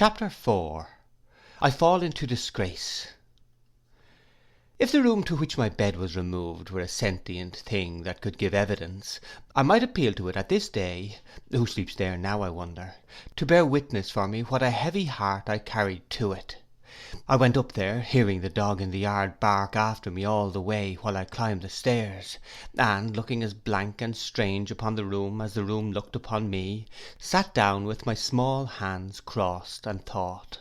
Chapter 4. I fall into disgrace. If the room to which my bed was removed were a sentient thing that could give evidence, I might appeal to it at this day, who sleeps there now I wonder, to bear witness for me what a heavy heart I carried to it. I went up there, hearing the dog in the yard bark after me all the way while I climbed the stairs, and looking as blank and strange upon the room as the room looked upon me, sat down with my small hands crossed, and thought.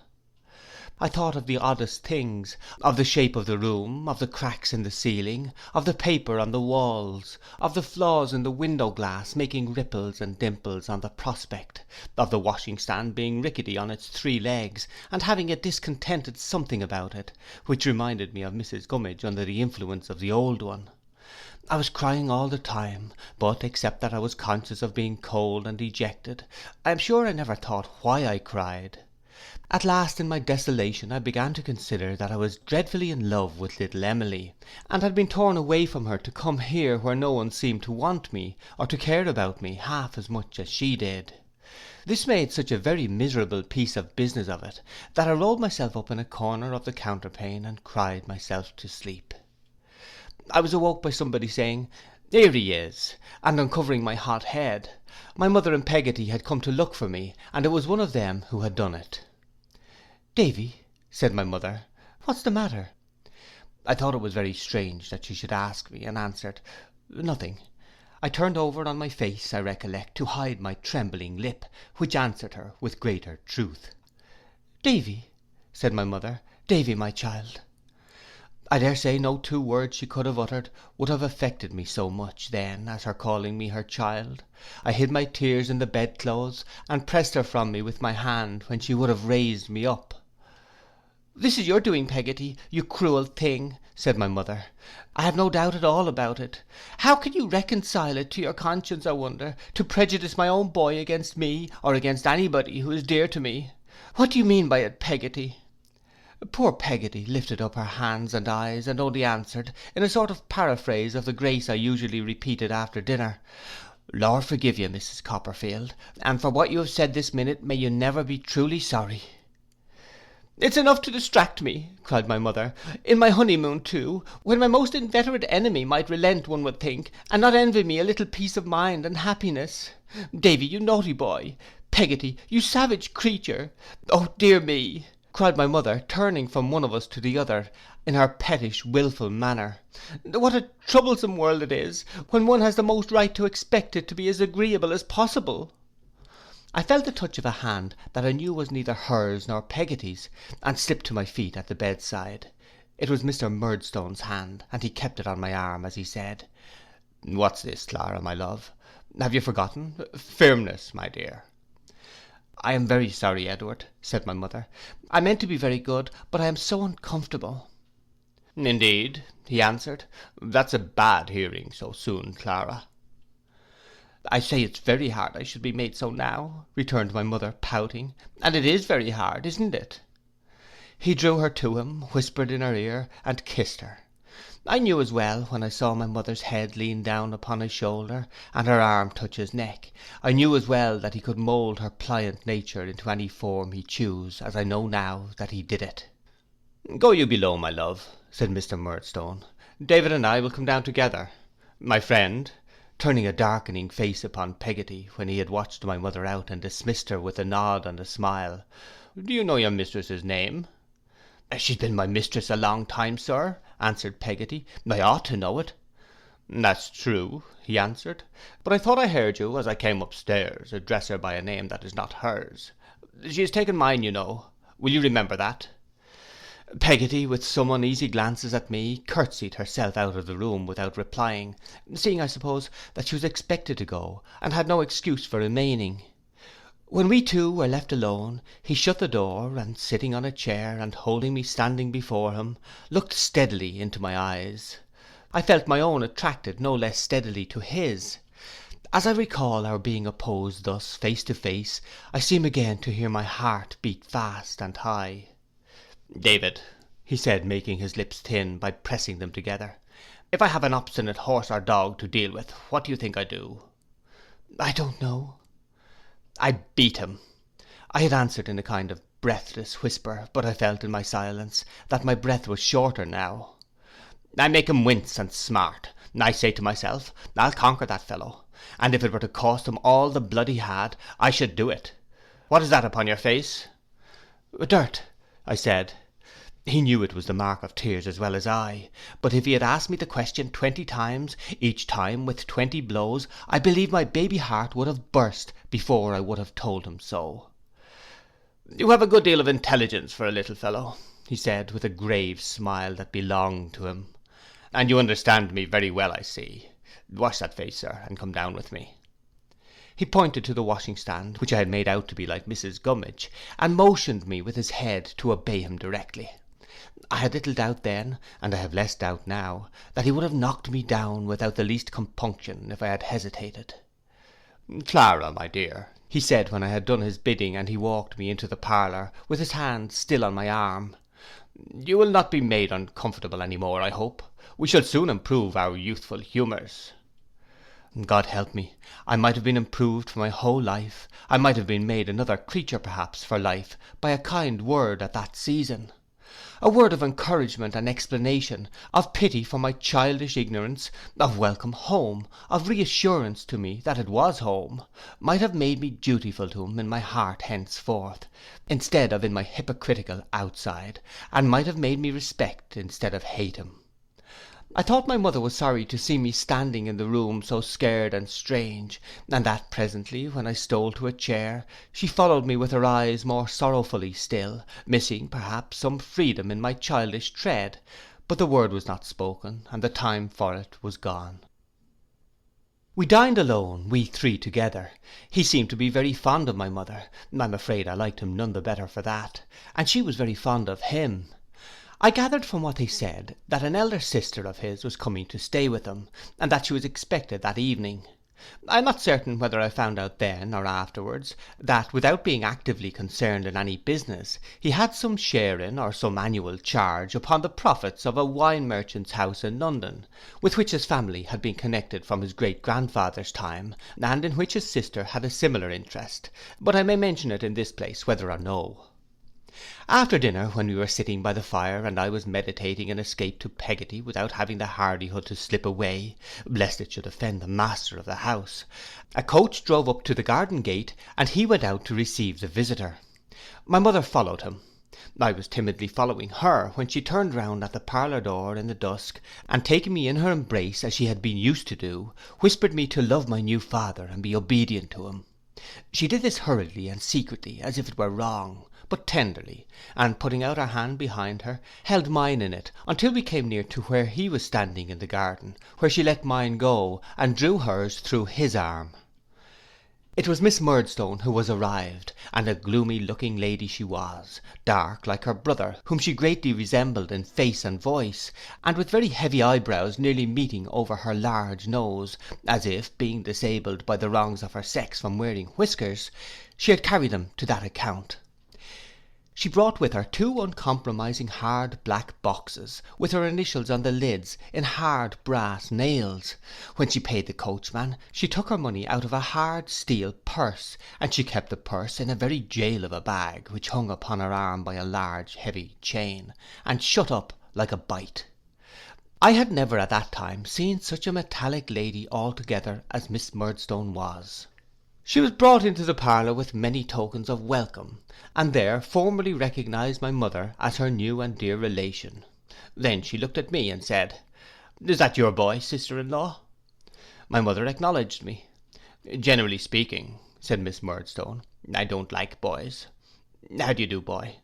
I thought of the oddest things, of the shape of the room, of the cracks in the ceiling, of the paper on the walls, of the flaws in the window glass making ripples and dimples on the prospect, of the washing stand being rickety on its 3 legs, and having a discontented something about it, which reminded me of Mrs. Gummidge under the influence of the old one. I was crying all the time, but except that I was conscious of being cold and dejected, I am sure I never thought why I cried. At last in my desolation I began to consider that I was dreadfully in love with little Emily, and had been torn away from her to come here where no one seemed to want me, or to care about me half as much as she did. This made such a very miserable piece of business of it, that I rolled myself up in a corner of the counterpane, and cried myself to sleep. I was awoke by somebody saying, "Here he is," and uncovering my hot head. My mother and Peggotty had come to look for me, and it was one of them who had done it. "Davy," said my mother, "what's the matter?" I thought it was very strange that she should ask me, and answered, "Nothing." I turned over on my face, I recollect, to hide my trembling lip, which answered her with greater truth. "Davy," said my mother, "Davy, my child." I dare say no 2 words she could have uttered would have affected me so much then as her calling me her child. I hid my tears in the bed clothes, and pressed her from me with my hand when she would have raised me up. "This is your doing, Peggotty, you cruel thing," said my mother. "I have no doubt at all about it. How can you reconcile it to your conscience, I wonder, to prejudice my own boy against me, or against anybody who is dear to me? What do you mean by it, Peggotty?" Poor Peggotty lifted up her hands and eyes, and only answered, in a sort of paraphrase of the grace I usually repeated after dinner, "Lord forgive you, Mrs. Copperfield, and for what you have said this minute may you never be truly sorry." "It's enough to distract me," cried my mother, "in my honeymoon too, when my most inveterate enemy might relent one would think, and not envy me a little peace of mind and happiness. Davy, you naughty boy! Peggotty, you savage creature! Oh dear me," cried my mother, turning from one of us to the other, in her pettish wilful manner, "what a troublesome world it is, when one has the most right to expect it to be as agreeable as possible." I felt the touch of a hand that I knew was neither hers nor Peggotty's, and slipped to my feet at the bedside. It was Mr. Murdstone's hand, and he kept it on my arm as he said, "What's this, Clara, my love? Have you forgotten? Firmness, my dear." "I am very sorry, Edward," said my mother. "I meant to be very good, but I am so uncomfortable." "Indeed," he answered, "that's a bad hearing so soon, Clara." "I say it's very hard I should be made so now," returned my mother, pouting, "and it is very hard, isn't it?" He drew her to him, whispered in her ear, and kissed her. I knew as well, when I saw my mother's head lean down upon his shoulder, and her arm touch his neck, I knew as well that he could mould her pliant nature into any form he chose, as I know now that he did it. "Go you below, my love," said Mr. Murdstone. "David and I will come down together. My friend," turning a darkening face upon Peggotty, when he had watched my mother out, and dismissed her with a nod and a smile, "do you know your mistress's name?" "She's been my mistress a long time, sir," answered Peggotty. "I ought to know it." "That's true," he answered, "but I thought I heard you, as I came up stairs, address her by a name that is not hers. She has taken mine, you know. Will you remember that?" Peggotty, with some uneasy glances at me, curtsied herself out of the room without replying, seeing, I suppose, that she was expected to go, and had no excuse for remaining. When we 2 were left alone, he shut the door, and sitting on a chair, and holding me standing before him, looked steadily into my eyes. I felt my own attracted no less steadily to his. As I recall our being opposed thus face to face, I seem again to hear my heart beat fast and high. "David," he said, making his lips thin by pressing them together, "if I have an obstinate horse or dog to deal with, what do you think I do?" "I don't know." "I beat him." I had answered in a kind of breathless whisper, but I felt in my silence that my breath was shorter now. I make him wince and smart. I say to myself, I'll conquer that fellow, and if it were to cost him all the blood he had, I should do it. What is that upon your face? Dirt, I said. He knew it was the mark of tears as well as I, but if he had asked me the question 20 times, each time with 20 blows, I believe my baby heart would have burst before I would have told him so. You have a good deal of intelligence for a little fellow, he said, with a grave smile that belonged to him, and you understand me very well, I see. Wash that face, sir, and come down with me. He pointed to the washing stand, which I had made out to be like Mrs. Gummidge, and motioned me with his head to obey him directly. I had little doubt then, and I have less doubt now, that he would have knocked me down without the least compunction if I had hesitated. Clara, my dear, he said when I had done his bidding, and he walked me into the parlour, with his hand still on my arm, you will not be made uncomfortable any more, I hope. We shall soon improve our youthful humours. God help me, I might have been improved for my whole life. I might have been made another creature perhaps for life by a kind word at that season. A word of encouragement and explanation, of pity for my childish ignorance, of welcome home, of reassurance to me that it was home, might have made me dutiful to him in my heart henceforth, instead of in my hypocritical outside, and might have made me respect instead of hate him. I thought my mother was sorry to see me standing in the room so scared and strange, and that presently, when I stole to a chair, she followed me with her eyes more sorrowfully still, missing, perhaps, some freedom in my childish tread, but the word was not spoken, and the time for it was gone. We dined alone, we three together. He seemed to be very fond of my mother. I'm afraid I liked him none the better for that, and she was very fond of him. I gathered from what they said that an elder sister of his was coming to stay with them, and that she was expected that evening. I am not certain whether I found out then or afterwards, that without being actively concerned in any business, he had some share in, or some annual charge upon the profits of a wine merchant's house in London, with which his family had been connected from his great grandfather's time, and in which his sister had a similar interest, but I may mention it in this place whether or no. After dinner, when we were sitting by the fire, and I was meditating an escape to Peggotty without having the hardihood to slip away, lest it should offend the master of the house, a coach drove up to the garden gate, and he went out to receive the visitor. My mother followed him. I was timidly following her, when she turned round at the parlour door in the dusk, and taking me in her embrace as she had been used to do, whispered me to love my new father and be obedient to him. She did this hurriedly and secretly, as if it were wrong, but tenderly, and putting out her hand behind her, held mine in it until we came near to where he was standing in the garden, where she let mine go, and drew hers through his arm. It was Miss Murdstone who was arrived, and a gloomy looking lady she was, dark like her brother, whom she greatly resembled in face and voice, and with very heavy eyebrows nearly meeting over her large nose, as if, being disabled by the wrongs of her sex from wearing whiskers, she had carried them to that account. She brought with her 2 uncompromising hard black boxes, with her initials on the lids in hard brass nails. When she paid the coachman, she took her money out of a hard steel purse, and she kept the purse in a very jail of a bag, which hung upon her arm by a large heavy chain, and shut up like a bite. I had never at that time seen such a metallic lady altogether as Miss Murdstone was. She was brought into the parlour with many tokens of welcome, and there formally recognized my mother as her new and dear relation. Then she looked at me and said, "Is that your boy, sister-in-law?" My mother acknowledged me. "Generally speaking," said Miss Murdstone, "I don't like boys. How do you do, boy?"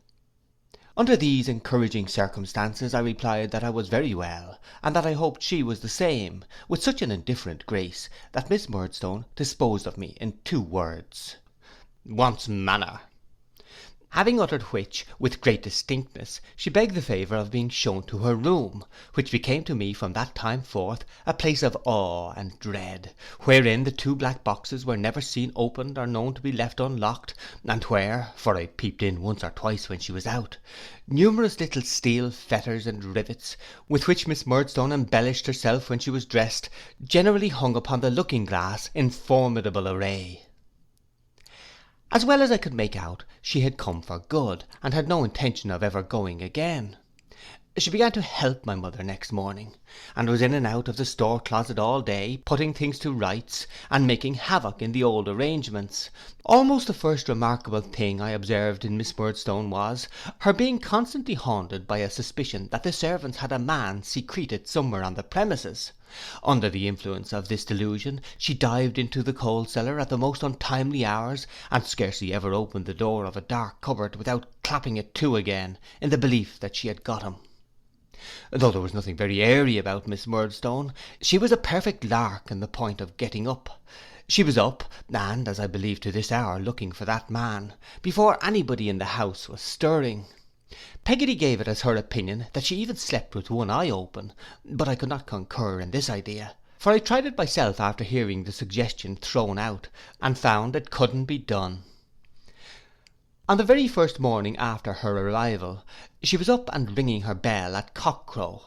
Under these encouraging circumstances I replied that I was very well, and that I hoped she was the same, with such an indifferent grace, that Miss Murdstone disposed of me in 2 words. "Wants manner." Having uttered which with great distinctness, she begged the favour of being shewn to her room, which became to me from that time forth a place of awe and dread, wherein the 2 black boxes were never seen opened or known to be left unlocked, and where, for I peeped in once or twice when she was out, numerous little steel fetters and rivets, with which Miss Murdstone embellished herself when she was dressed, generally hung upon the looking glass in formidable array. As well as I could make out, she had come for good, and had no intention of ever going again. She began to help my mother next morning, and was in and out of the store closet all day, putting things to rights, and making havoc in the old arrangements. Almost the first remarkable thing I observed in Miss Murdstone was, her being constantly haunted by a suspicion that the servants had a man secreted somewhere on the premises. Under the influence of this delusion, she dived into the coal cellar at the most untimely hours, and scarcely ever opened the door of a dark cupboard without clapping it to again, in the belief that she had got him. Though there was nothing very airy about Miss Murdstone, she was a perfect lark in the point of getting up. She was up, and, as I believe to this hour, looking for that man, before anybody in the house was stirring. Peggotty gave it as her opinion that she even slept with one eye open, but I could not concur in this idea, for I tried it myself after hearing the suggestion thrown out, and found it couldn't be done. On the very first morning after her arrival, she was up and ringing her bell at cock-crow.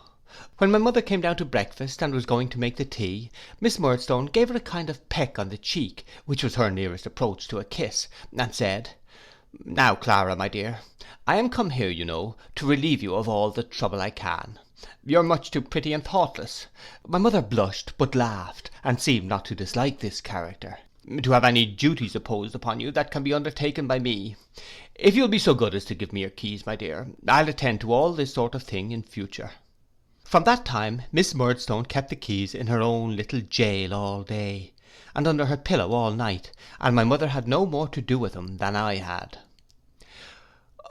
When my mother came down to breakfast, and was going to make the tea, Miss Murdstone gave her a kind of peck on the cheek, which was her nearest approach to a kiss, and said, "Now, Clara, my dear, I am come here, you know, to relieve you of all the trouble I can. You're much too pretty and thoughtless." My mother blushed, but laughed, and seemed not to dislike this character, "to have any duties imposed upon you that can be undertaken by me. If you'll be so good as to give me your keys, my dear, I'll attend to all this sort of thing in future." From that time Miss Murdstone kept the keys in her own little jail all day, and under her pillow all night, and my mother had no more to do with them than I had.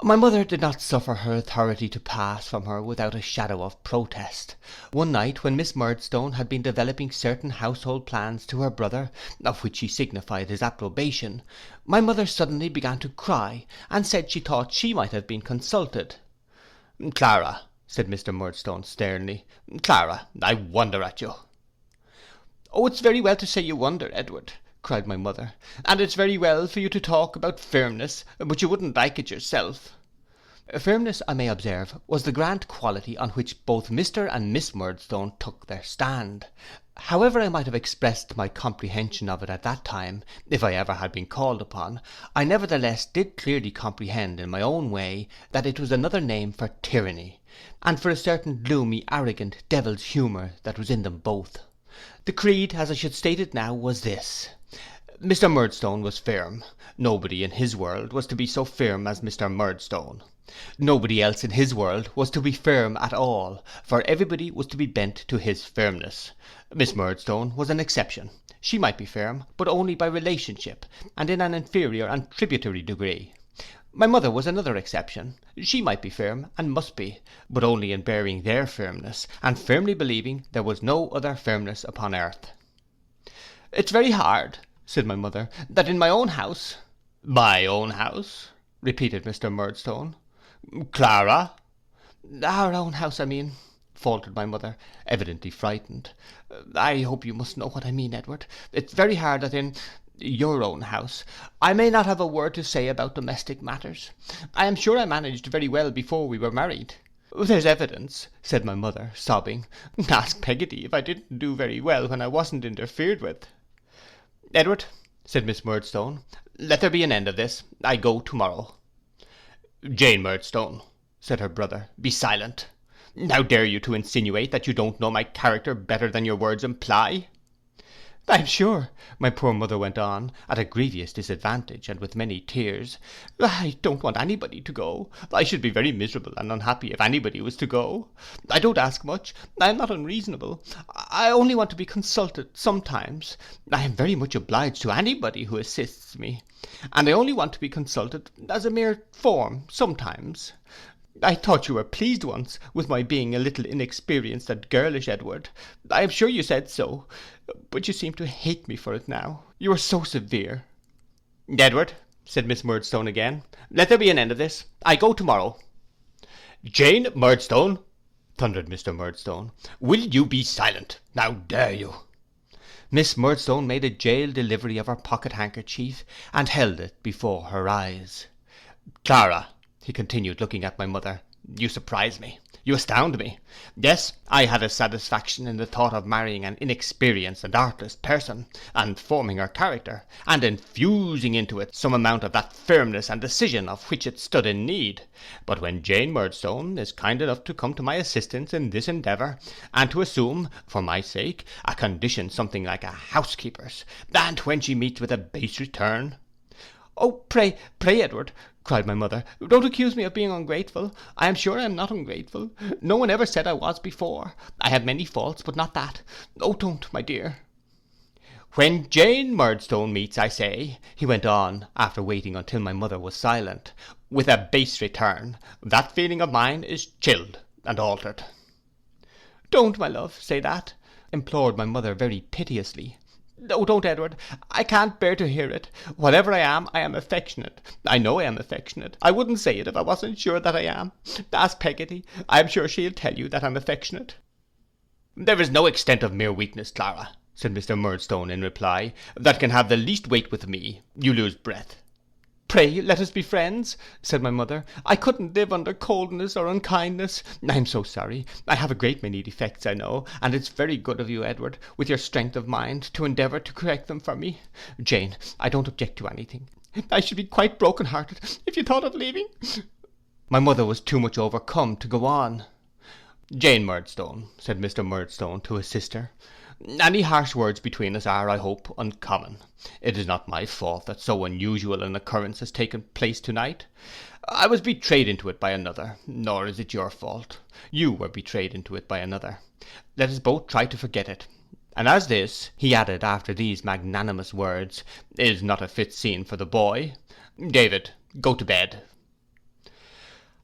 My mother did not suffer her authority to pass from her without a shadow of protest. One night, when Miss Murdstone had been developing certain household plans to her brother, of which he signified his approbation, my mother suddenly began to cry, and said she thought she might have been consulted. "Clara," said Mr. Murdstone sternly, "Clara, I wonder at you." "Oh, it's very well to say you wonder, Edward," cried my mother, "and it's very well for you to talk about firmness, but you wouldn't like it yourself." Firmness, I may observe, was the grand quality on which both Mr. and Miss Murdstone took their stand. However I might have expressed my comprehension of it at that time, if I ever had been called upon, I nevertheless did clearly comprehend in my own way that it was another name for tyranny, and for a certain gloomy, arrogant, devil's humour that was in them both. The creed, as I should state it now, was this: Mr. Murdstone was firm. Nobody in his world was to be so firm as Mr. Murdstone. Nobody else in his world was to be firm at all, for everybody was to be bent to his firmness. Miss Murdstone was an exception. She might be firm, but only by relationship, and in an inferior and tributary degree. My mother was another exception. She might be firm, and must be, but only in bearing their firmness, and firmly believing there was no other firmness upon earth. "It's very hard," said my mother, "that in my own house—" "My own house," repeated Mr. Murdstone. "Clara." "Our own house, I mean," faltered my mother, evidently frightened. "I hope you must know what I mean, Edward. It's very hard that in your own house I may not have a word to say about domestic matters. I am sure I managed very well before we were married." "There's evidence," said my mother, sobbing. "Ask Peggotty if I didn't do very well when I wasn't interfered with." "Edward," said Miss Murdstone, "let there be an end of this. I go to-morrow." "Jane Murdstone," said her brother, "be silent. How dare you to insinuate that you don't know my character better than your words imply?" "I am sure," my poor mother went on, at a grievous disadvantage, and with many tears, "I don't want anybody to go. I should be very miserable and unhappy if anybody was to go. I don't ask much. I am not unreasonable. I only want to be consulted sometimes. I am very much obliged to anybody who assists me, and I only want to be consulted as a mere form sometimes. I thought you were pleased once with my being a little inexperienced and girlish, Edward. I am sure you said so, but you seem to hate me for it now. You are so severe." "Edward," said Miss Murdstone again, "let there be an end of this. I go to-morrow." "Jane Murdstone," thundered Mr. Murdstone, "will you be silent? How dare you?" Miss Murdstone made a jail delivery of her pocket handkerchief, and held it before her eyes. "Clara," he continued, looking at my mother, "you surprize me. You astound me. Yes, I had a satisfaction in the thought of marrying an inexperienced and artless person, and forming her character, and infusing into it some amount of that firmness and decision of which it stood in need. But when Jane Murdstone is kind enough to come to my assistance in this endeavour, and to assume, for my sake, a condition something like a housekeeper's, and when she meets with a base return—' 'Oh, pray, Edward,' cried my mother, 'don't accuse me of being ungrateful. I am sure I am not ungrateful. No one ever said I was before. I have many faults, but not that. Oh, don't, my dear.' 'When Jane Murdstone meets, I say,' he went on, after waiting until my mother was silent, 'with a base return, that feeling of mine is chilled and altered.' 'Don't, my love, say that,' implored my mother very piteously. 'Oh, don't, Edward, I can't bear to hear it. Whatever I am affectionate. I know I am affectionate. I wouldn't say it if I wasn't sure that I am. Ask Peggotty, I am sure she'll tell you that I'm affectionate.' 'There is no extent of mere weakness, Clara,' said Mr. Murdstone in reply, 'that can have the least weight with me. You lose breath.' 'Pray let us be friends,' said my mother. 'I couldn't live under coldness or unkindness. I am so sorry. I have a great many defects, I know, and it's very good of you, Edward, with your strength of mind, to endeavour to correct them for me. Jane, I don't object to anything. I should be quite broken hearted if you thought of leaving—' My mother was too much overcome to go on. 'Jane Murdstone,' said Mr. Murdstone to his sister, 'any harsh words between us are, I hope, uncommon. It is not my fault that so unusual an occurrence has taken place to night. I was betrayed into it by another, nor is it your fault. You were betrayed into it by another. Let us both try to forget it. And as this,' he added after these magnanimous words, 'is not a fit scene for the boy, David, go to bed.'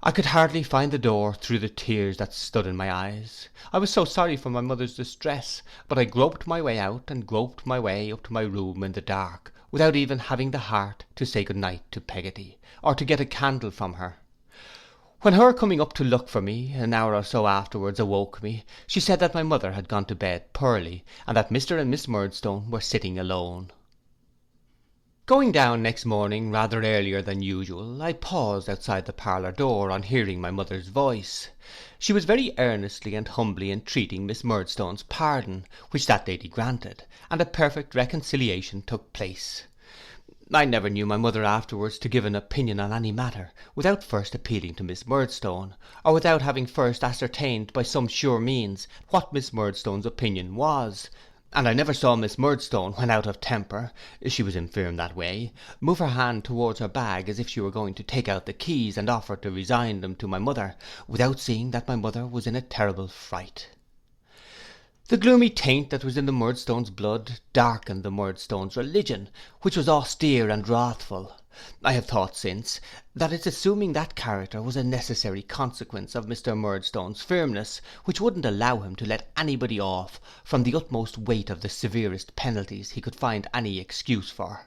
I could hardly find the door through the tears that stood in my eyes. I was so sorry for my mother's distress, but I groped my way out, and groped my way up to my room in the dark, without even having the heart to say good night to Peggotty, or to get a candle from her. When her coming up to look for me, an hour or so afterwards, awoke me, she said that my mother had gone to bed poorly, and that Mr. and Miss Murdstone were sitting alone. Going down next morning rather earlier than usual, I paused outside the parlour door on hearing my mother's voice. She was very earnestly and humbly entreating Miss Murdstone's pardon, which that lady granted, and a perfect reconciliation took place. I never knew my mother afterwards to give an opinion on any matter, without first appealing to Miss Murdstone, or without having first ascertained by some sure means what Miss Murdstone's opinion was. And I never saw Miss Murdstone, when out of temper, she was infirm that way, move her hand towards her bag as if she were going to take out the keys and offer to resign them to my mother, without seeing that my mother was in a terrible fright. The gloomy taint that was in the Murdstone's blood darkened the Murdstone's religion, which was austere and wrathful. I have thought since, that its assuming that character was a necessary consequence of Mr. Murdstone's firmness, which wouldn't allow him to let anybody off from the utmost weight of the severest penalties he could find any excuse for.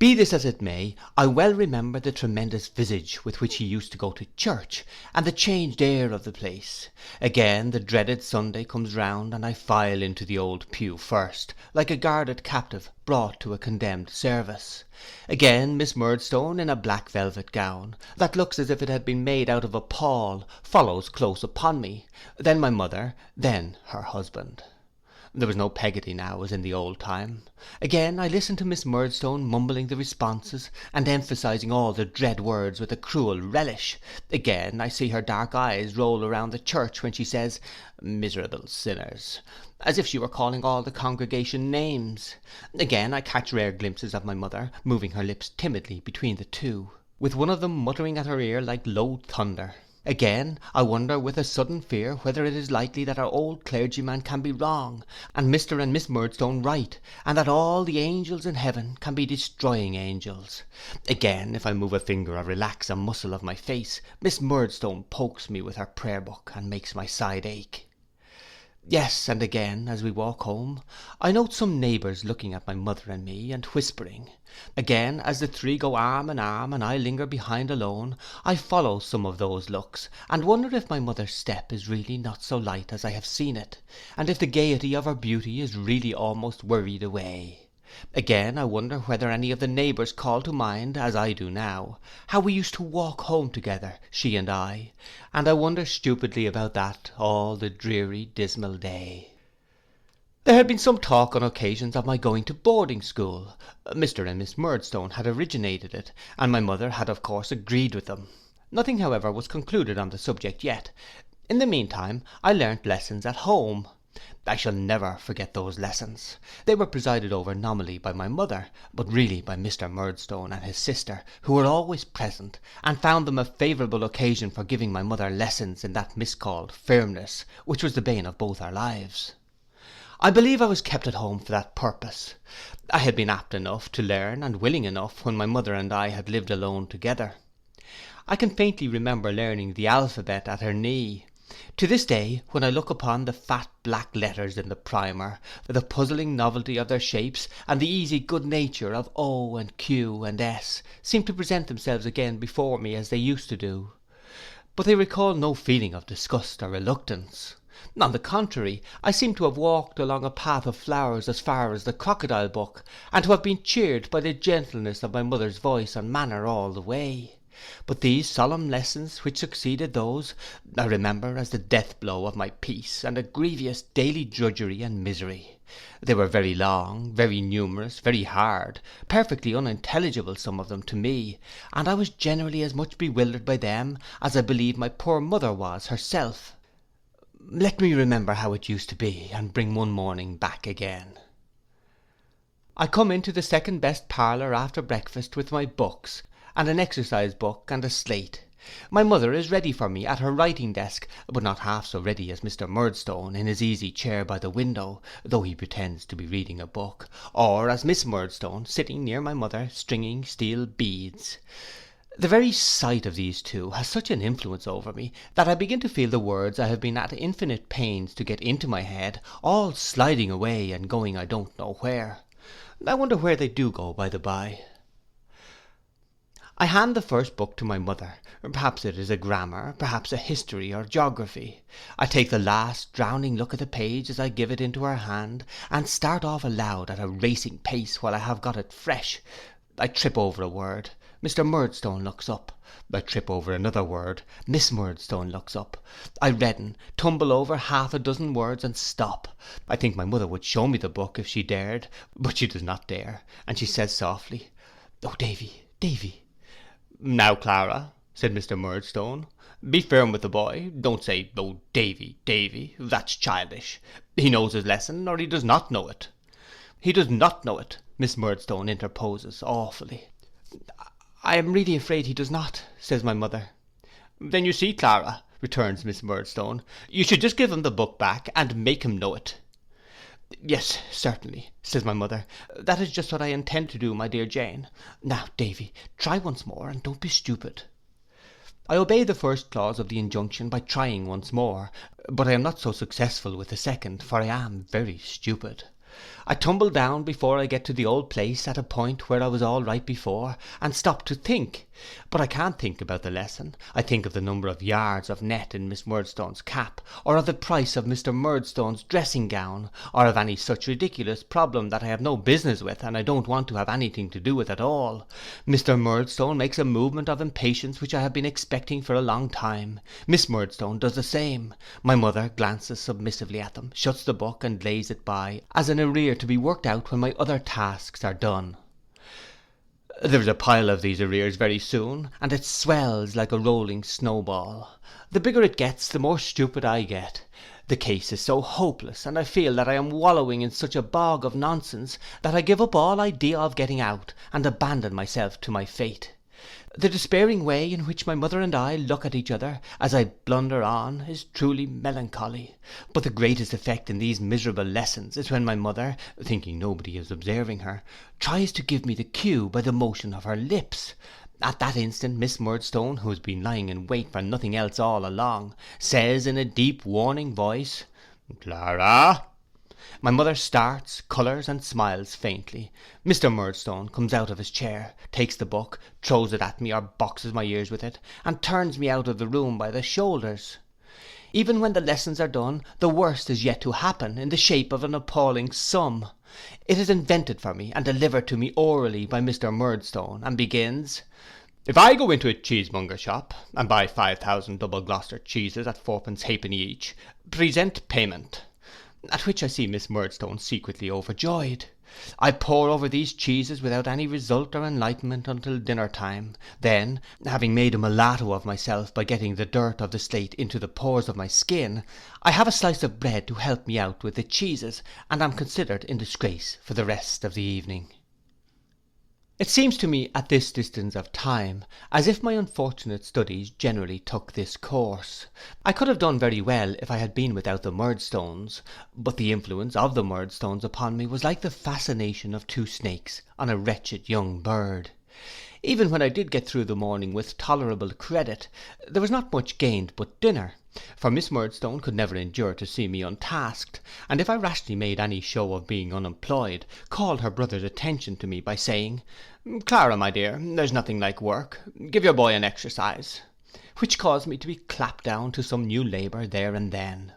Be this as it may, I well remember the tremendous visage with which he used to go to church, and the changed air of the place. Again the dreaded Sunday comes round, and I file into the old pew first, like a guarded captive brought to a condemned service. Again Miss Murdstone, in a black velvet gown, that looks as if it had been made out of a pall, follows close upon me. Then my mother, then her husband. There was no Peggotty now as in the old time. Again I listened to Miss Murdstone mumbling the responses, and emphasizing all the dread words with a cruel relish. Again I see her dark eyes roll around the church when she says, "Miserable sinners," as if she were calling all the congregation names. Again I catch rare glimpses of my mother, moving her lips timidly between the two, with one of them muttering at her ear like low thunder. Again I wonder with a sudden fear whether it is likely that our old clergyman can be wrong, and Mr. and Miss Murdstone right, and that all the angels in heaven can be destroying angels. Again, if I move a finger or relax a muscle of my face, Miss Murdstone pokes me with her prayer book, and makes my side ache. Yes, and again, as we walk home, I note some neighbours looking at my mother and me, and whispering. Again, as the three go arm in arm, and I linger behind alone, I follow some of those looks, and wonder if my mother's step is really not so light as I have seen it, and if the gaiety of her beauty is really almost worried away. Again, I wonder whether any of the neighbours call to mind, as I do now, how we used to walk home together, she and I wonder stupidly about that all the dreary dismal day. There had been some talk on occasions of my going to boarding school. Mr and Miss Murdstone had originated it, and my mother had of course agreed with them. Nothing however was concluded on the subject yet. In the meantime I learnt lessons at home. I shall never forget those lessons. They were presided over nominally by my mother, but really by Mr Murdstone and his sister, who were always present, and found them a favourable occasion for giving my mother lessons in that miscalled firmness, which was the bane of both our lives. I believe I was kept at home for that purpose. I had been apt enough to learn, and willing enough, when my mother and I had lived alone together. I can faintly remember learning the alphabet at her knee. To this day, when I look upon the fat black letters in the primer, the puzzling novelty of their shapes, and the easy good nature of O and Q and S, seem to present themselves again before me as they used to do. But they recall no feeling of disgust or reluctance. On the contrary, I seem to have walked along a path of flowers as far as the crocodile book, and to have been cheered by the gentleness of my mother's voice and manner all the way. But these solemn lessons which succeeded those, I remember as the death blow of my peace, and a grievous daily drudgery and misery. They were very long, very numerous, very hard, perfectly unintelligible some of them to me, and I was generally as much bewildered by them as I believe my poor mother was herself. Let me remember how it used to be, and bring one morning back again. I come into the second best parlour after breakfast with my books, and an exercise book and a slate. My mother is ready for me at her writing desk, but not half so ready as Mr Murdstone in his easy chair by the window, though he pretends to be reading a book, or as Miss Murdstone sitting near my mother stringing steel beads. The very sight of these two has such an influence over me, that I begin to feel the words I have been at infinite pains to get into my head, all sliding away and going I don't know where. I wonder where they do go, by the bye. I hand the first book to my mother. Perhaps it is a grammar, perhaps a history or geography. I take the last drowning look at the page as I give it into her hand, and start off aloud at a racing pace while I have got it fresh. I trip over a word. Mr Murdstone looks up. I trip over another word. Miss Murdstone looks up. I redden, tumble over half a dozen words, and stop. I think my mother would show me the book if she dared, but she does not dare, and she says softly, "Oh, Davy, Davy." "Now, Clara," said Mr Murdstone, "be firm with the boy. Don't say, oh, Davy, Davy, that's childish. He knows his lesson, or he does not know it." "He does not know it," Miss Murdstone interposes awfully. "I am really afraid he does not," says my mother. "Then you see, Clara," returns Miss Murdstone, "you should just give him the book back, and make him know it." "Yes, certainly," says my mother, "that is just what I intend to do, my dear Jane. Now, Davy, try once more, and don't be stupid." I obey the first clause of the injunction by trying once more, but I am not so successful with the second, for I am very stupid. I tumble down before I get to the old place at a point where I was all right before, and stop to think. But I can't think about the lesson. I think of the number of yards of net in Miss Murdstone's cap, or of the price of Mr Murdstone's dressing gown, or of any such ridiculous problem that I have no business with, and I don't want to have anything to do with at all. Mr Murdstone makes a movement of impatience which I have been expecting for a long time. Miss Murdstone does the same. My mother glances submissively at them, shuts the book, and lays it by, as an arrear to be worked out when my other tasks are done. There is a pile of these arrears very soon, and it swells like a rolling snowball. The bigger it gets, the more stupid I get. The case is so hopeless, and I feel that I am wallowing in such a bog of nonsense, that I give up all idea of getting out, and abandon myself to my fate. The despairing way in which my mother and I look at each other, as I blunder on, is truly melancholy. But the greatest effect in these miserable lessons is when my mother, thinking nobody is observing her, tries to give me the cue by the motion of her lips. At that instant Miss Murdstone, who has been lying in wait for nothing else all along, says in a deep warning voice, "Clara." My mother starts, colours, and smiles faintly. Mr Murdstone comes out of his chair, takes the book, throws it at me, or boxes my ears with it, and turns me out of the room by the shoulders. Even when the lessons are done, the worst is yet to happen in the shape of an appalling sum. It is invented for me, and delivered to me orally by Mr Murdstone, and begins: If I go into a cheesemonger's shop, and buy 5000 double Gloucester cheeses at fourpence halfpenny each, present payment. At which I see Miss Murdstone secretly overjoyed. I pore over these cheeses without any result or enlightenment until dinner time. Then, having made a mulatto of myself by getting the dirt of the slate into the pores of my skin, I have a slice of bread to help me out with the cheeses, and am considered in disgrace for the rest of the evening. It seems to me at this distance of time as if my unfortunate studies generally took this course. I could have done very well if I had been without the Murdstones, but the influence of the Murdstones upon me was like the fascination of two snakes on a wretched young bird. Even when I did get through the morning with tolerable credit, there was not much gained but dinner, for Miss Murdstone could never endure to see me untasked, and if I rashly made any show of being unemployed, called her brother's attention to me by saying, Clara, my dear, there's nothing like work, give your boy an exercise, which caused me to be clapped down to some new labour there and then.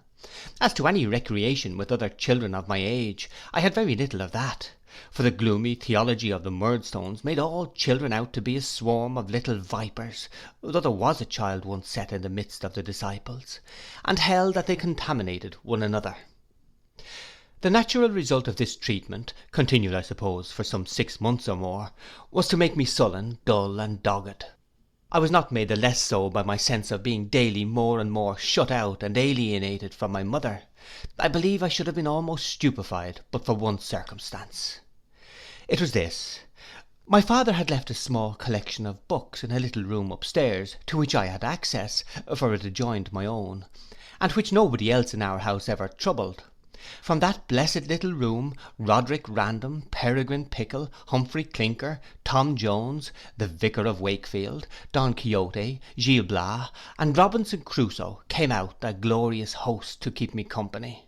As to any recreation with other children of my age, I had very little of that, for the gloomy theology of the Murdstones made all children out to be a swarm of little vipers, though there was a child once set in the midst of the disciples, and held that they contaminated one another. The natural result of this treatment, continued I suppose for some 6 months or more, was to make me sullen, dull, and dogged. I was not made the less so by my sense of being daily more and more shut out and alienated from my mother. I believe I should have been almost stupefied but for one circumstance. It was this. My father had left a small collection of books in a little room upstairs, to which I had access, for it adjoined my own, and which nobody else in our house ever troubled. From that blessed little room, Roderick Random, Peregrine Pickle, Humphrey Clinker, Tom Jones, the Vicar of Wakefield, Don Quixote, Gil Blas, and Robinson Crusoe came out a glorious host to keep me company.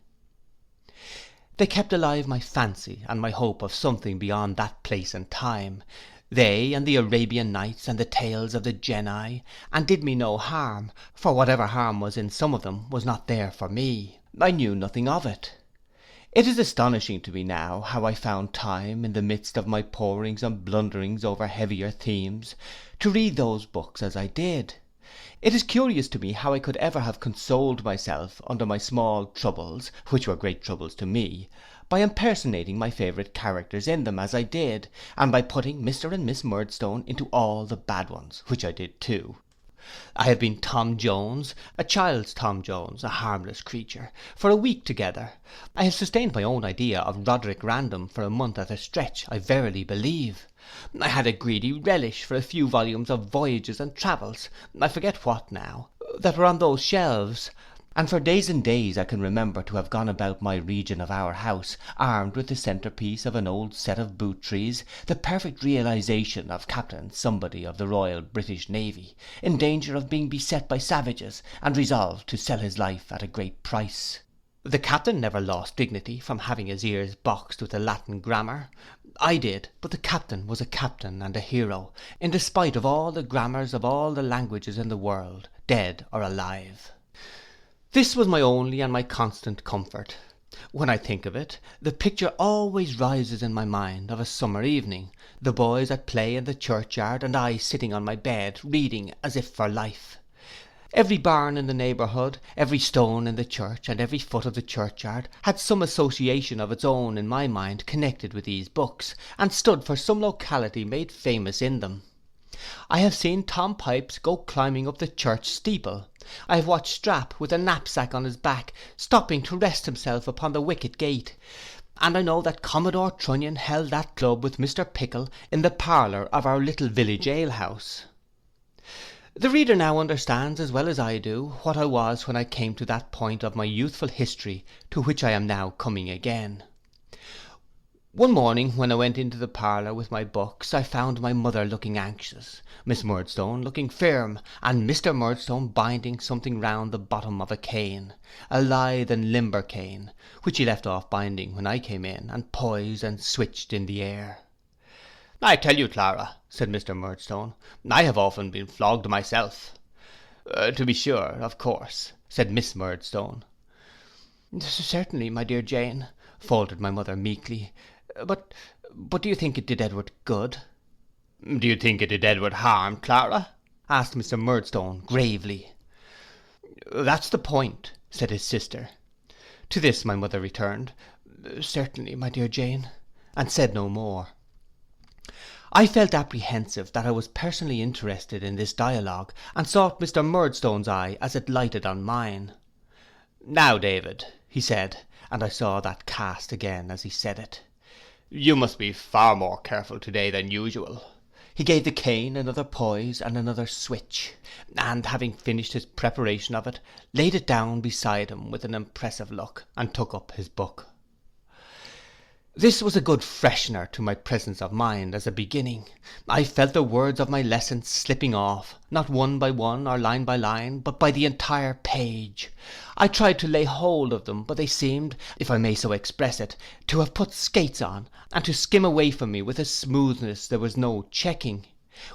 They kept alive my fancy and my hope of something beyond that place and time. They and the Arabian Nights and the tales of the Genii, and did me no harm, for whatever harm was in some of them was not there for me. I knew nothing of it. It is astonishing to me now how I found time, in the midst of my porings and blunderings over heavier themes, to read those books as I did. It is curious to me how I could ever have consoled myself under my small troubles, which were great troubles to me, by impersonating my favourite characters in them as I did, and by putting Mr and Miss Murdstone into all the bad ones, which I did too. I have been Tom Jones, a child's Tom Jones, a harmless creature, for a week together. I have sustained my own idea of Roderick Random for a month at a stretch, I verily believe. I had a greedy relish for a few volumes of voyages and travels, I forget what now, that were on those shelves, and for days and days I can remember to have gone about my region of our house, armed with the centrepiece of an old set of boot trees, the perfect realization of Captain Somebody of the Royal British Navy, in danger of being beset by savages, and resolved to sell his life at a great price. The captain never lost dignity from having his ears boxed with the Latin grammar. I did, but the captain was a captain and a hero, in despite of all the grammars of all the languages in the world, dead or alive. This was my only and my constant comfort. When I think of it, the picture always rises in my mind of a summer evening, the boys at play in the churchyard, and I sitting on my bed, reading as if for life. Every barn in the neighbourhood, every stone in the church, and every foot of the churchyard, had some association of its own in my mind connected with these books, and stood for some locality made famous in them. I have seen Tom Pipes go climbing up the church steeple. I have watched Strap, with a knapsack on his back, stopping to rest himself upon the wicket gate, and I know that Commodore Trunnion held that club with Mr Pickle in the parlour of our little village alehouse. The reader now understands as well as I do what I was when I came to that point of my youthful history to which I am now coming again. One morning when I went into the parlour with my books, I found my mother looking anxious, Miss Murdstone looking firm, and Mr Murdstone binding something round the bottom of a cane, a lithe and limber cane, which he left off binding when I came in, and poised and switched in the air. I tell you, Clara, said Mr Murdstone, I have often been flogged myself. To be sure, of course, said Miss Murdstone. "Certainly, my dear Jane," faltered my mother meekly. But do you think it did Edward good?" "Do you think it did Edward harm, Clara?" asked Mr. Murdstone gravely. "That's the point," said his sister. To this my mother returned, "Certainly, my dear Jane," and said no more. I felt apprehensive that I was personally interested in this dialogue, and sought Mr. Murdstone's eye as it lighted on mine. "Now, David," he said, and I saw that cast again as he said it, "you must be far more careful to-day than usual." He gave the cane another poise and another switch, and having finished his preparation of it, laid it down beside him with an impressive look, and took up his book. This was a good freshener to my presence of mind as a beginning. I felt the words of my lesson slipping off, not one by one or line by line, but by the entire page. I tried to lay hold of them, but they seemed, if I may so express it, to have put skates on, and to skim away from me with a smoothness there was no checking.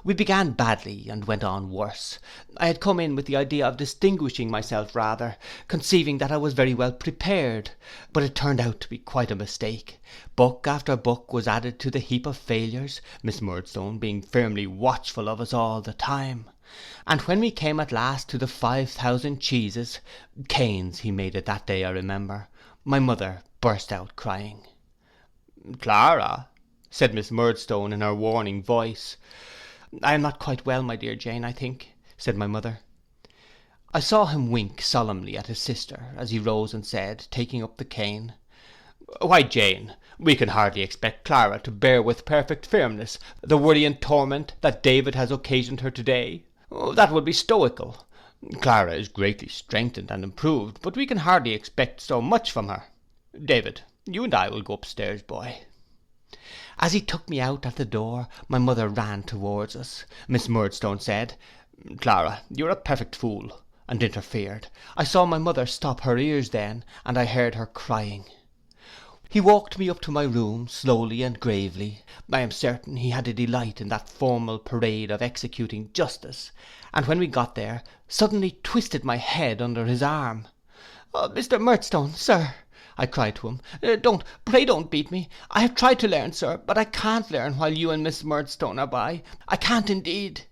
We began badly, and went on worse. I had come in with the idea of distinguishing myself rather, conceiving that I was very well prepared, but it turned out to be quite a mistake. Book after book was added to the heap of failures, Miss Murdstone being firmly watchful of us all the time. And when we came at last to the 5,000 cheeses, canes he made it that day I remember, my mother burst out crying. "Clara," said Miss Murdstone in her warning voice. "I am not quite well, my dear Jane, I think," said my mother. I saw him wink solemnly at his sister, as he rose and said, taking up the cane, "Why, Jane, we can hardly expect Clara to bear with perfect firmness the worry and torment that David has occasioned her to-day. That would be stoical. Clara is greatly strengthened and improved, but we can hardly expect so much from her. David, you and I will go upstairs, boy." As he took me out at the door, my mother ran towards us. Miss Murdstone said, "Clara, you are a perfect fool," and interfered. I saw my mother stop her ears then, and I heard her crying. He walked me up to my room slowly and gravely. I am certain he had a delight in that formal parade of executing justice, and when we got there, suddenly twisted my head under his arm. "Mr. Murdstone, sir," I cried to him, pray don't beat me. I have tried to learn, sir, but I can't learn while you and Miss Murdstone are by. I can't indeed."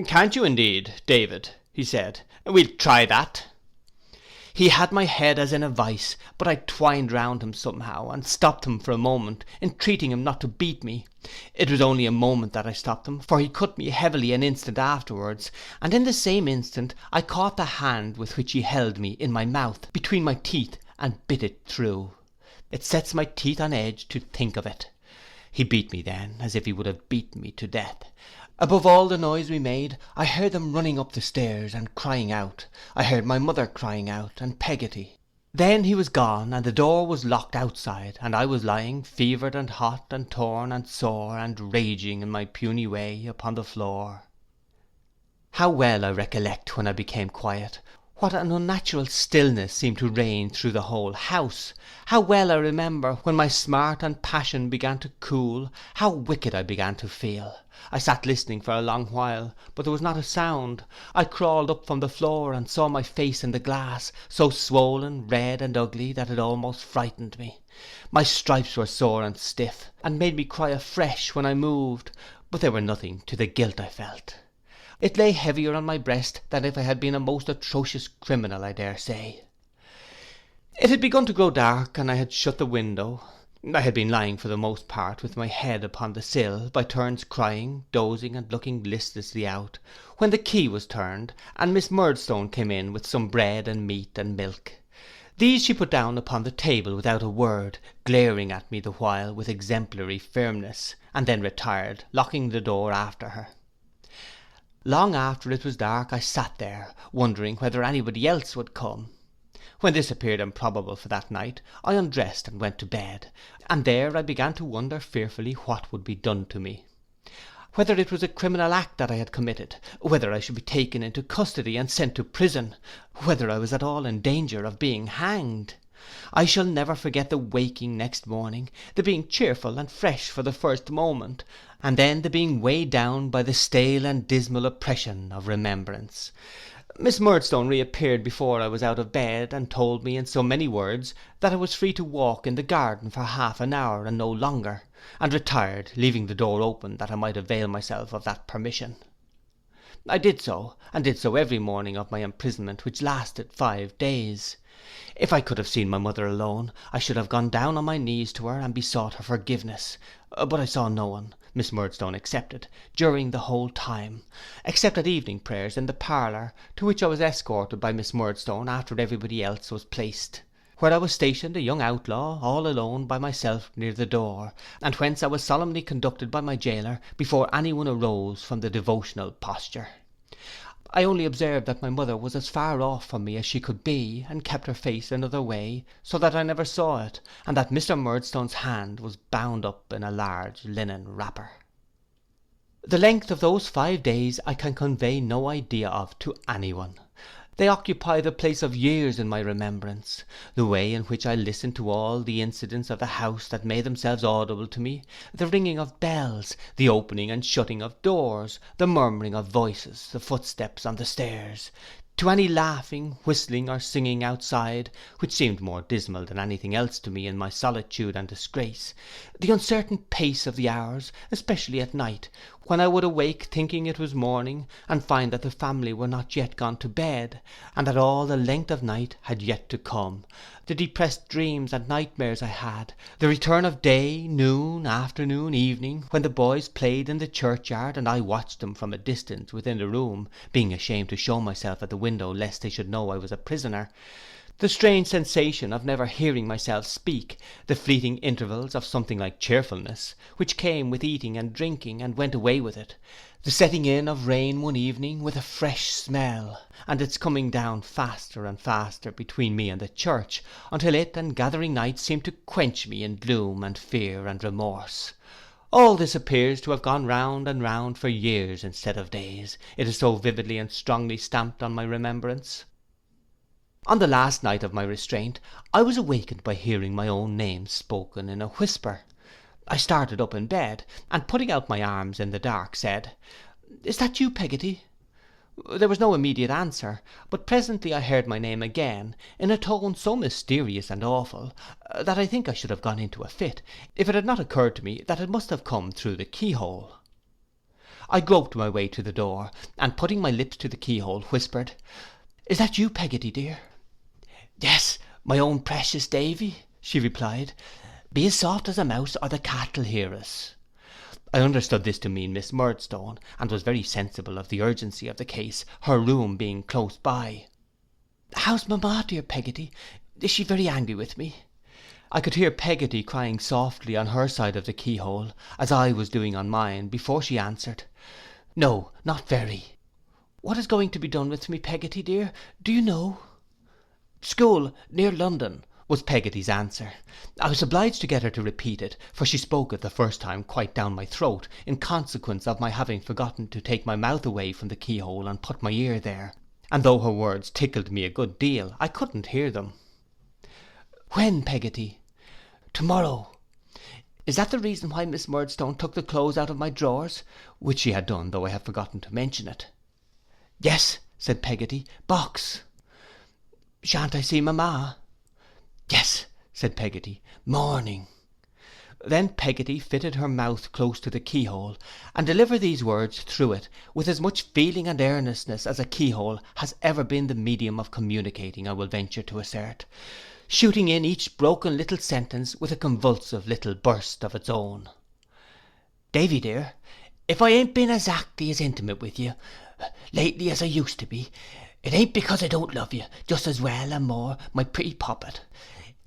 "Can't you indeed, David?" he said. "We'll try that." He had my head as in a vice, but I twined round him somehow, and stopped him for a moment, entreating him not to beat me. It was only a moment that I stopped him, for he cut me heavily an instant afterwards, and in the same instant I caught the hand with which he held me in my mouth, between my teeth, and bit it through. It sets my teeth on edge to think of it. He beat me then, as if he would have beaten me to death. Above all the noise we made, I heard them running up the stairs, and crying out. I heard my mother crying out, and Peggotty. Then he was gone, and the door was locked outside, and I was lying, fevered and hot, and torn and sore, and raging in my puny way, upon the floor. How well I recollect when I became quiet, what an unnatural stillness seemed to reign through the whole house. How well I remember, when my smart and passion began to cool, how wicked I began to feel. I sat listening for a long while, but there was not a sound. I crawled up from the floor, and saw my face in the glass, so swollen, red, and ugly, that it almost frightened me. My stripes were sore and stiff, and made me cry afresh when I moved, but they were nothing to the guilt I felt. It lay heavier on my breast than if I had been a most atrocious criminal, I dare say. It had begun to grow dark, and I had shut the window. I had been lying for the most part with my head upon the sill, by turns crying, dozing, and looking listlessly out, when the key was turned, and Miss Murdstone came in with some bread and meat and milk. These she put down upon the table without a word, glaring at me the while with exemplary firmness, and then retired, locking the door after her. Long after it was dark I sat there, wondering whether anybody else would come. When this appeared improbable for that night, I undressed and went to bed, and there I began to wonder fearfully what would be done to me. Whether it was a criminal act that I had committed, whether I should be taken into custody and sent to prison, whether I was at all in danger of being hanged. I shall never forget the waking next morning, the being cheerful and fresh for the first moment, and then the being weighed down by the stale and dismal oppression of remembrance. Miss Murdstone reappeared before I was out of bed, and told me in so many words that I was free to walk in the garden for half an hour and no longer, and retired, leaving the door open that I might avail myself of that permission. I did so, and did so every morning of my imprisonment, which lasted 5 days. If I could have seen my mother alone, I should have gone down on my knees to her and besought her forgiveness, but I saw no one, Miss Murdstone excepted, during the whole time, except at evening prayers in the parlour, to which I was escorted by Miss Murdstone after everybody else was placed, where I was stationed a young outlaw, all alone by myself near the door, and whence I was solemnly conducted by my gaoler before any one arose from the devotional posture. I only observed that my mother was as far off from me as she could be, and kept her face another way, so that I never saw it, and that Mr. Murdstone's hand was bound up in a large linen wrapper. The length of those 5 days I can convey no idea of to any one. They occupy the place of years in my remembrance. The way in which I listened to all the incidents of the house that made themselves audible to me, the ringing of bells, the opening and shutting of doors, the murmuring of voices, the footsteps on the stairs, to any laughing, whistling, or singing outside, which seemed more dismal than anything else to me in my solitude and disgrace, the uncertain pace of the hours, especially at night, when I would awake thinking it was morning, and find that the family were not yet gone to bed, and that all the length of night had yet to come, the depressed dreams and nightmares I had, the return of day, noon, afternoon, evening, when the boys played in the churchyard, and I watched them from a distance within the room, being ashamed to shew myself at the window lest they should know I was a prisoner, the strange sensation of never hearing myself speak, the fleeting intervals of something like cheerfulness, which came with eating and drinking, and went away with it, the setting in of rain one evening with a fresh smell, and its coming down faster and faster between me and the church, until it and gathering night seemed to quench me in gloom and fear and remorse. All this appears to have gone round and round for years instead of days, it is so vividly and strongly stamped on my remembrance. On the last night of my restraint, I was awakened by hearing my own name spoken in a whisper. I started up in bed, and putting out my arms in the dark, said, "Is that you, Peggotty?" There was no immediate answer, but presently I heard my name again, in a tone so mysterious and awful, that I think I should have gone into a fit, if it had not occurred to me that it must have come through the keyhole. I groped my way to the door, and putting my lips to the keyhole, whispered, "Is that you, Peggotty, dear?" "Yes, my own precious Davy," she replied. "Be as soft as a mouse, or the cat'll hear us." I understood this to mean Miss Murdstone, and was very sensible of the urgency of the case, her room being close by. "How's mamma, dear Peggotty? Is she very angry with me?" I could hear Peggotty crying softly on her side of the keyhole, as I was doing on mine, before she answered, "No, not very." "What is going to be done with me, Peggotty, dear? Do you know?" "School near London," was Peggotty's answer. I was obliged to get her to repeat it, for she spoke it the first time quite down my throat, in consequence of my having forgotten to take my mouth away from the keyhole and put my ear there, and though her words tickled me a good deal, I couldn't hear them. "When, Peggotty?" "Tomorrow." "Is that the reason why Miss Murdstone took the clothes out of my drawers?" which she had done, though I have forgotten to mention it. "Yes," said Peggotty, "box." "Shan't I see mamma?" "Yes," said Peggotty, "morning." Then Peggotty fitted her mouth close to the keyhole, and delivered these words through it with as much feeling and earnestness as a keyhole has ever been the medium of communicating, I will venture to assert, shooting in each broken little sentence with a convulsive little burst of its own. "Davy, dear, if I ain't been exactly as intimate with you lately as I used to be, it ain't because I don't love you just as well and more, my pretty poppet.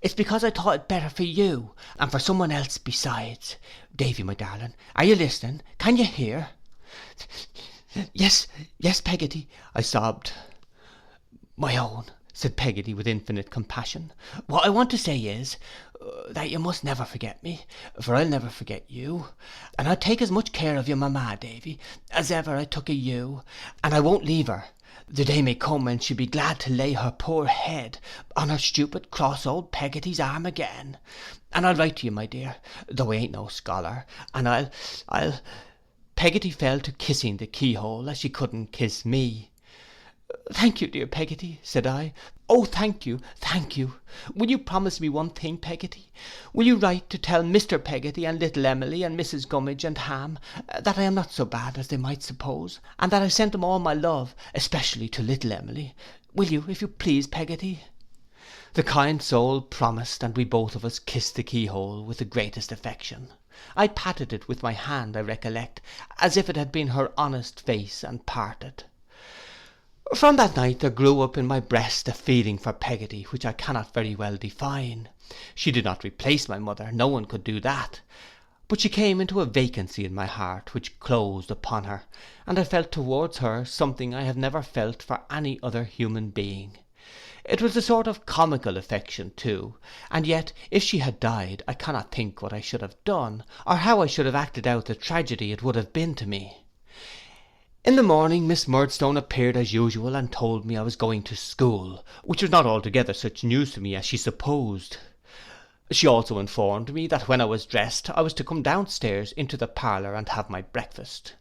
It's because I thought it better for you, and for someone else besides. Davy, my darling, are you listening? Can you hear?" Yes, Peggotty," I sobbed. "My own," said Peggotty with infinite compassion, "what I want to say is, that you must never forget me, for I'll never forget you, and I'll take as much care of your mamma, Davy, as ever I took of you, and I won't leave her, The day may come when she'll be glad to lay her poor head on her stupid cross old Peggotty's arm again. And I'll write to you, my dear, though I ain't no scholar, and I'll. Peggotty fell to kissing the keyhole, as she couldn't kiss me. Thank you, dear Peggotty, said I. Oh, thank you, thank you. Will you promise me one thing, Peggotty? Will you write to tell Mr. Peggotty and little Emily and Mrs. Gummidge and Ham that I am not so bad as they might suppose, and that I sent them all my love, especially to little Emily? Will you, if you please, Peggotty? The kind soul promised, and we both of us kissed the keyhole with the greatest affection. I patted it with my hand, I recollect, as if it had been her honest face, and parted. From that night there grew up in my breast a feeling for Peggotty, which I cannot very well define. She did not replace my mother, no one could do that, but she came into a vacancy in my heart, which closed upon her, and I felt towards her something I have never felt for any other human being. It was a sort of comical affection too, and yet if she had died, I cannot think what I should have done, or how I should have acted out the tragedy it would have been to me. In the morning Miss Murdstone appeared as usual, and told me I was going to school, which was not altogether such news to me as she supposed. She also informed me that when I was dressed, I was to come down stairs into the parlour and have my breakfast.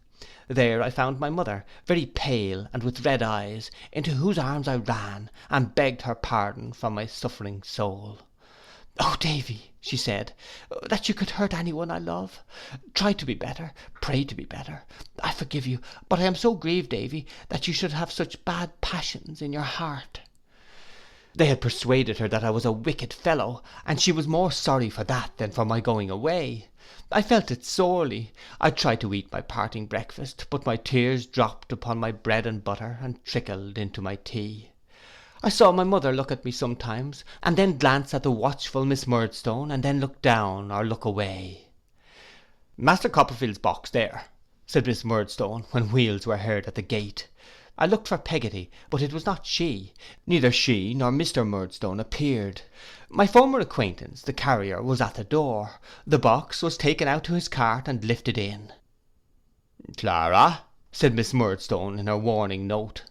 There I found my mother, very pale and with red eyes, into whose arms I ran, and begged her pardon from my suffering soul. Oh, Davy, she said, that you could hurt any one I love. Try to be better, pray to be better. I forgive you, but I am so grieved, Davy, that you should have such bad passions in your heart. They had persuaded her that I was a wicked fellow, and she was more sorry for that than for my going away. I felt it sorely. I tried to eat my parting breakfast, but my tears dropped upon my bread and butter, and trickled into my tea. I saw my mother look at me sometimes, and then glance at the watchful Miss Murdstone, and then look down or look away. Master Copperfield's box there, said Miss Murdstone, when wheels were heard at the gate. I looked for Peggotty, but it was not she. Neither she nor Mr. Murdstone appeared. My former acquaintance, the carrier, was at the door. The box was taken out to his cart and lifted in. Clara, said Miss Murdstone in her warning note.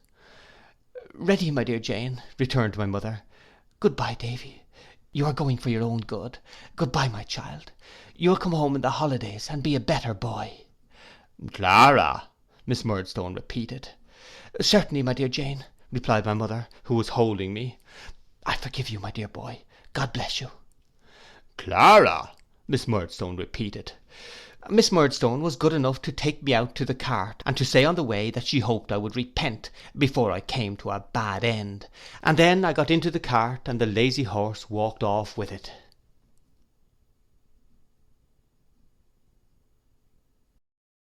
Ready, my dear Jane, returned my mother. Good-bye, Davy. You are going for your own good. Good-bye, my child. You will come home in the holidays, and be a better boy. Clara, Miss Murdstone repeated. Certainly, my dear Jane, replied my mother, who was holding me. I forgive you, my dear boy. God bless you. Clara, Miss Murdstone repeated. Miss Murdstone was good enough to take me out to the cart, and to say on the way that she hoped I would repent before I came to a bad end, and then I got into the cart, and the lazy horse walked off with it.